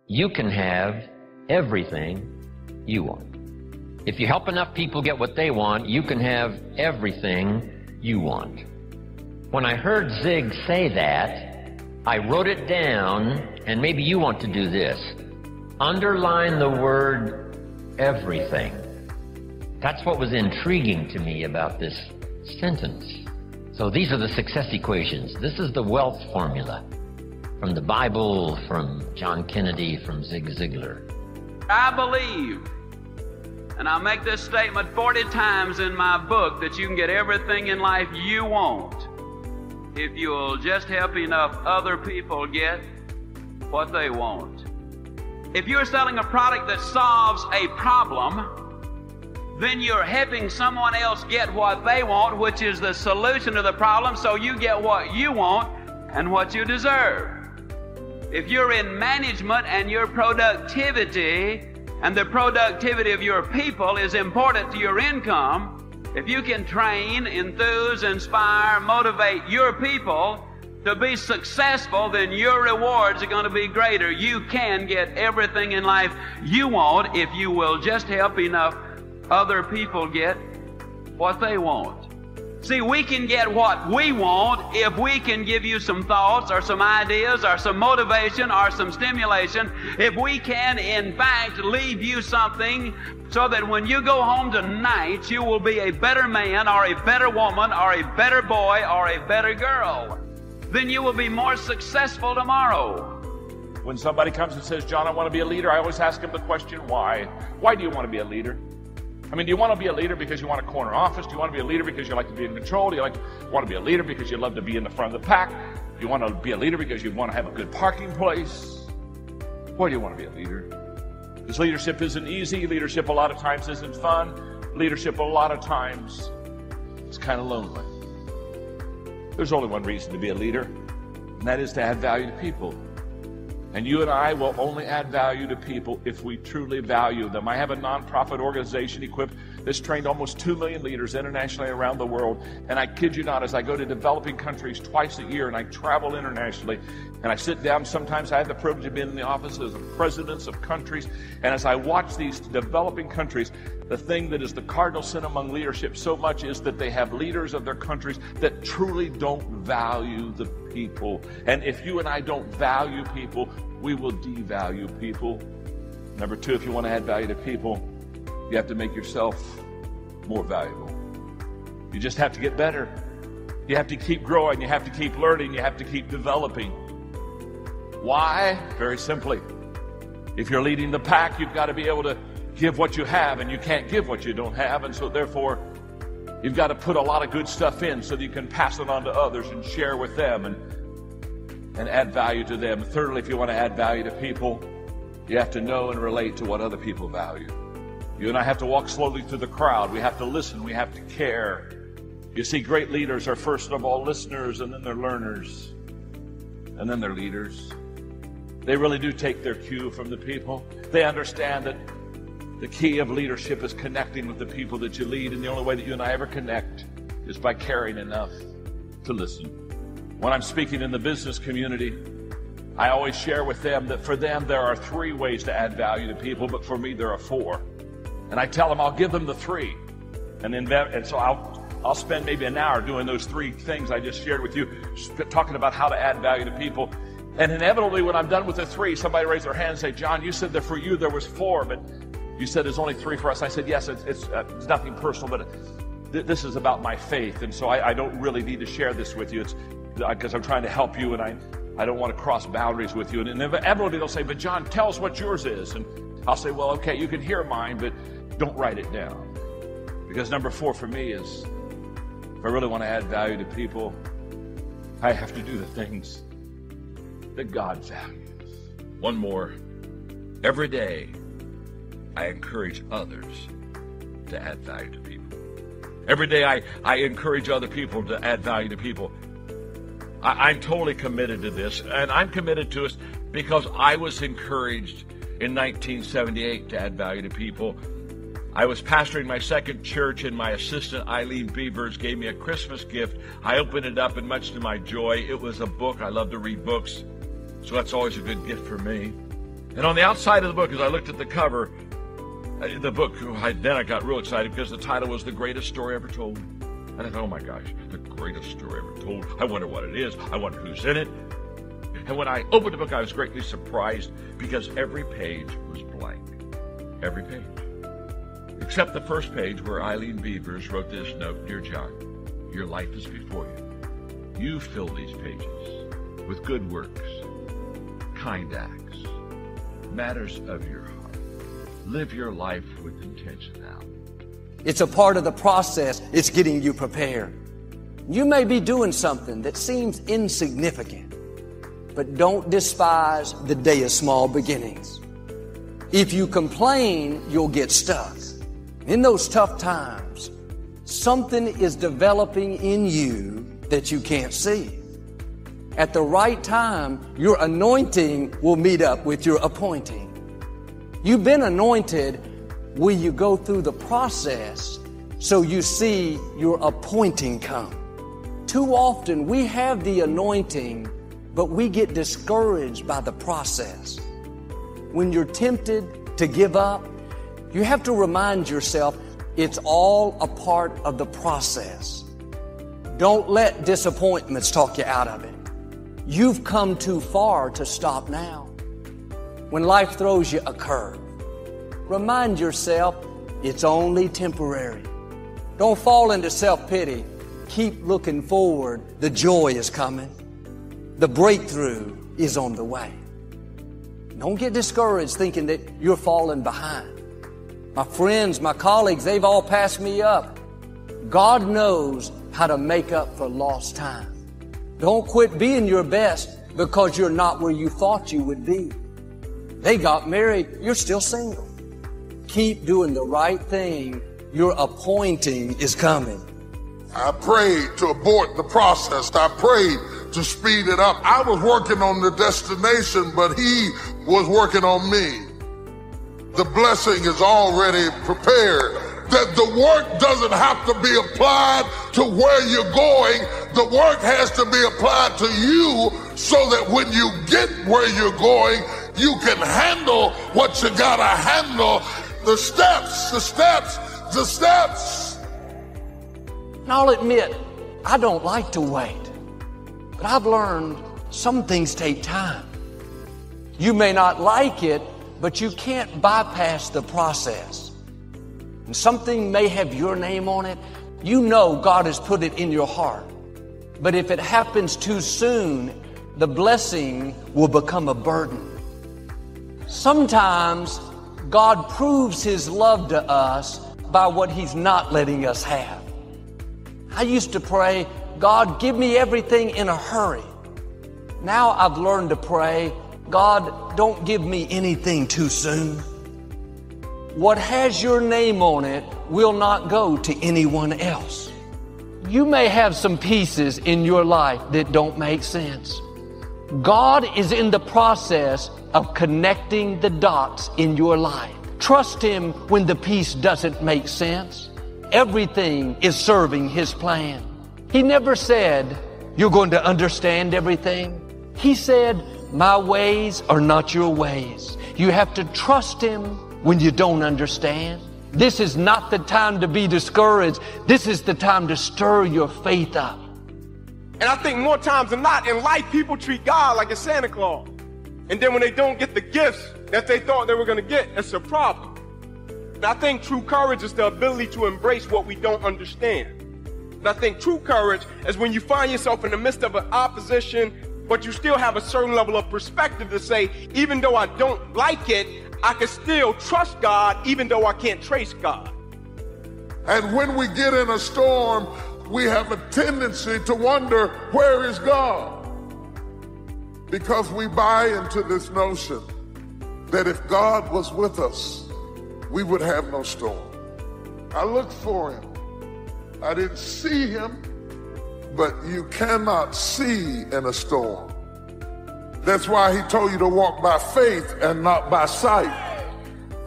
you can have everything you want. If you help enough people get what they want, you can have everything you want. When I heard Zig say that, I wrote it down, and maybe you want to do this. Underline the word everything. That's what was intriguing to me about this sentence. So these are the success equations. This is the wealth formula from the Bible, from John Kennedy, from Zig Ziglar. I believe, and I'll make this statement 40 times in my book, that you can get everything in life you want if you'll just help enough other people get what they want. If you're selling a product that solves a problem, then you're helping someone else get what they want, which is the solution to the problem, so you get what you want and what you deserve. If you're in management and your productivity and the productivity of your people is important to your income, if you can train, enthuse, inspire, motivate your people to be successful, then your rewards are going to be greater. You can get everything in life you want if you will just help enough other people get what they want. See, we can get what we want if we can give you some thoughts or some ideas or some motivation or some stimulation. If we can, in fact, leave you something so that when you go home tonight, you will be a better man or a better woman or a better boy or a better girl. Then you will be more successful tomorrow. When somebody comes and says, John, I want to be a leader, I always ask them the question, why? Why do you want to be a leader? I mean, do you want to be a leader because you want a corner office? Do you want to be a leader because you like to be in control? Do you want to be a leader because you love to be in the front of the pack? Do you want to be a leader because you want to have a good parking place? Why do you want to be a leader? Because leadership isn't easy. Leadership a lot of times isn't fun. Leadership a lot of times is kind of lonely. There's only one reason to be a leader, and that is to add value to people. And you and I will only add value to people if we truly value them. I have a nonprofit organization equipped that's trained almost 2 million leaders internationally around the world. And I kid you not, as I go to developing countries twice a year and I travel internationally, and I sit down, sometimes I have the privilege of being in the offices of presidents of countries. And as I watch these developing countries, the thing that is the cardinal sin among leadership so much is that they have leaders of their countries that truly don't value the people. And if you and I don't value people, we will devalue people. Number two, if you want to add value to people, you have to make yourself more valuable. You just have to get better. You have to keep growing. You have to keep learning. You have to keep developing. Why? Very simply. If you're leading the pack, you've got to be able to give what you have, and you can't give what you don't have, and so therefore you've got to put a lot of good stuff in so that you can pass it on to others and share with them and add value to them. Thirdly, if you want to add value to people, you have to know and relate to what other people value. You and I have to walk slowly through the crowd. We have to listen. We have to care. You see, great leaders are first of all listeners, and then they're learners, and then they're leaders. They really do take their cue from the people. They understand that the key of leadership is connecting with the people that you lead, and the only way that you and I ever connect is by caring enough to listen. When I'm speaking in the business community, I always share with them that for them there are 3 ways to add value to people, but for me there are 4. And I tell them I'll give them the 3. And so I'll spend maybe an hour doing those 3 things I just shared with you, talking about how to add value to people. And inevitably when I'm done with the 3, somebody raise their hand and say, John, you said that for you there was 4, but you said there's only 3 for us. I said, yes, it's nothing personal, but this is about my faith. And so I don't really need to share this with you. It's because I'm trying to help you, and I don't want to cross boundaries with you. And inevitably they'll say, but John, tell us what yours is. And I'll say, well, okay, you can hear mine, but don't write it down. Because number 4 for me is, if I really want to add value to people, I have to do the things that God values. One more. Every day, I encourage others to add value to people. Every day I encourage other people to add value to people. I'm totally committed to this, and I'm committed to it because I was encouraged in 1978 to add value to people. I was pastoring my second church, and my assistant, Eileen Beavers, gave me a Christmas gift. I opened it up, and much to my joy, it was a book. I love to read books, so that's always a good gift for me. And on the outside of the book, as I looked at the cover, the book, then I got real excited because the title was The Greatest Story Ever Told. And I thought, oh my gosh, the greatest story ever told. I wonder what it is. I wonder who's in it. And when I opened the book, I was greatly surprised because every page was blank. Every page. Except the first page where Eileen Beavers wrote this note, Dear John, your life is before you. You fill these pages with good works, kind acts, matters of your heart. Live your life with intentionality. It's a part of the process. It's getting you prepared. You may be doing something that seems insignificant, but don't despise the day of small beginnings. If you complain, you'll get stuck. In those tough times, something is developing in you that you can't see. At the right time, your anointing will meet up with your appointing. You've been anointed. Will you go through the process so you see your appointing come? Too often we have the anointing, but we get discouraged by the process. When you're tempted to give up, you have to remind yourself it's all a part of the process. Don't let disappointments talk you out of it. You've come too far to stop now. When life throws you a curve, remind yourself it's only temporary. Don't fall into self-pity. Keep looking forward. The joy is coming. The breakthrough is on the way. Don't get discouraged thinking that you're falling behind. My friends, my colleagues, they've all passed me up. God knows how to make up for lost time. Don't quit being your best because you're not where you thought you would be. They got married. You're still single. Keep doing the right thing. Your appointing is coming. I prayed to abort the process. I prayed to speed it up. I was working on the destination, but he was working on me. The blessing is already prepared. That the work doesn't have to be applied to where you're going. The work has to be applied to you so that when you get where you're going, you can handle what you gotta handle. The steps. And I'll admit, I don't like to wait. But I've learned some things take time. You may not like it, but you can't bypass the process. And something may have your name on it. You know God has put it in your heart. But if it happens too soon, the blessing will become a burden. Sometimes God proves His love to us by what He's not letting us have. I used to pray, God, give me everything in a hurry. Now I've learned to pray, God, don't give me anything too soon. What has your name on it will not go to anyone else. You may have some pieces in your life that don't make sense. God is in the process of connecting the dots in your life. Trust Him when the piece doesn't make sense. Everything is serving His plan. He never said, you're going to understand everything. He said, my ways are not your ways. You have to trust Him when you don't understand. This is not the time to be discouraged. This is the time to stir your faith up. And I think more times than not in life, people treat God like a Santa Claus. And then when they don't get the gifts that they thought they were going to get, it's a problem. And I think true courage is the ability to embrace what we don't understand. And I think true courage is when you find yourself in the midst of an opposition, but you still have a certain level of perspective to say, even though I don't like it, I can still trust God, even though I can't trace God. And when we get in a storm, we have a tendency to wonder, where is God? Because we buy into this notion that if God was with us, we would have no storm. I looked for Him. I didn't see Him, but you cannot see in a storm. That's why He told you to walk by faith and not by sight.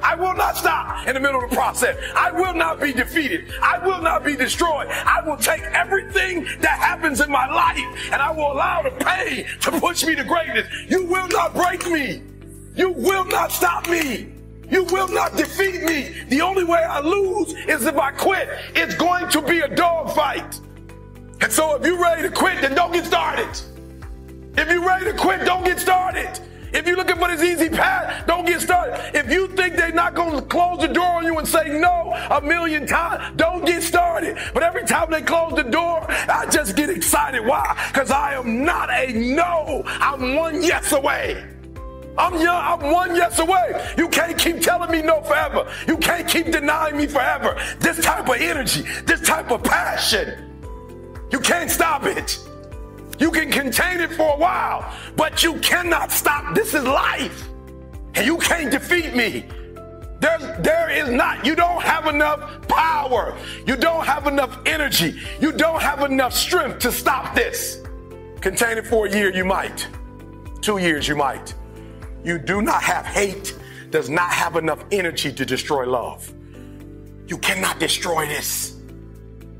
I will not stop in the middle of the process. I will not be defeated. I will not be destroyed. I will take everything that happens in my life and I will allow the pain to push me to greatness. You will not break me. You will not stop me. You will not defeat me. The only way I lose is if I quit. It's going to be a dogfight. And so if you're ready to quit, then don't get started. If you're ready to quit, don't get started. If you're looking for this easy path, don't get started. If you think they're not going to close the door on you and say no a million times, don't get started. But every time they close the door, I just get excited. Why? Because I am not a no. I'm one yes away. I'm one yes away. You can't keep telling me no forever. You can't keep denying me forever. This type of energy, this type of passion, you can't stop it. You can contain it for a while, but you cannot stop. This is life. And you can't defeat me. There is not. You don't have enough power. You don't have enough energy. You don't have enough strength to stop this. Contain it for a year, you might. 2 years, you might. You do not have hate, does not have enough energy to destroy love. You cannot destroy this.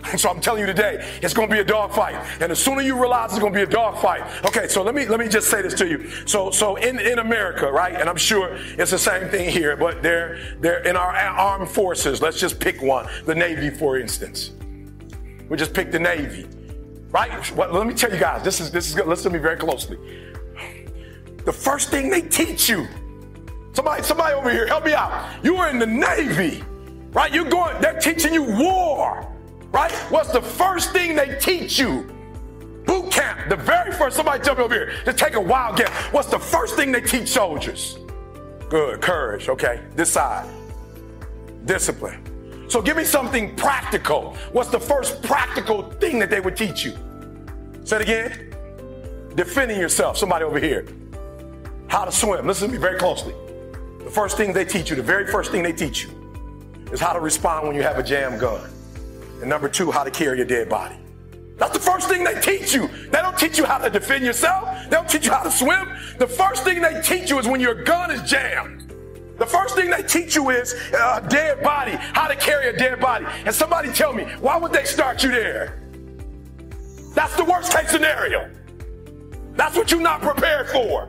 And so I'm telling you today, it's going to be a dogfight. And the sooner you realize it's going to be a dogfight. Okay, so let me just say this to you. So in America, right, and I'm sure it's the same thing here, but they're in our armed forces. Let's just pick one, the Navy, for instance. We just pick the Navy, right? Well, let me tell you guys, this is good. Listen to me very closely. The first thing they teach you, somebody over here, help me out. You are in the Navy, right? They're teaching you war, right? What's the first thing they teach you? Boot camp, the very first, somebody tell me over here, just take a wild guess. What's the first thing they teach soldiers? Good, courage, okay. This side, discipline. So give me something practical. What's the first practical thing that they would teach you? Say it again. Defending yourself, somebody over here. How to swim. Listen to me very closely. The first thing they teach you, the very first thing they teach you is how to respond when you have a jammed gun. And number 2, how to carry a dead body. That's the first thing they teach you. They don't teach you how to defend yourself. They don't teach you how to swim. The first thing they teach you is when your gun is jammed. The first thing they teach you is a dead body, how to carry a dead body. And somebody tell me, why would they start you there? That's the worst case scenario. That's what you're not prepared for.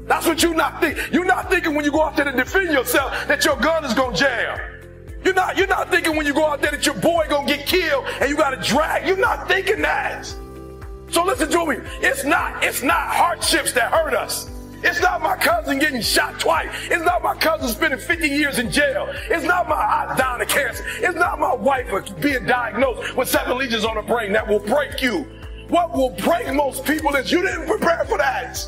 That's what you're not thinking. You're not thinking when you go out there to defend yourself that your gun is going to jam. You're not thinking when you go out there that your boy going to get killed and you got to drag. You're not thinking that. So listen to me. It's not hardships that hurt us. It's not my cousin getting shot twice. It's not my cousin spending 50 years in jail. It's not my aunt dying of cancer. It's not my wife being diagnosed with 7 lesions on her brain that will break you. What will break most people is you didn't prepare for that.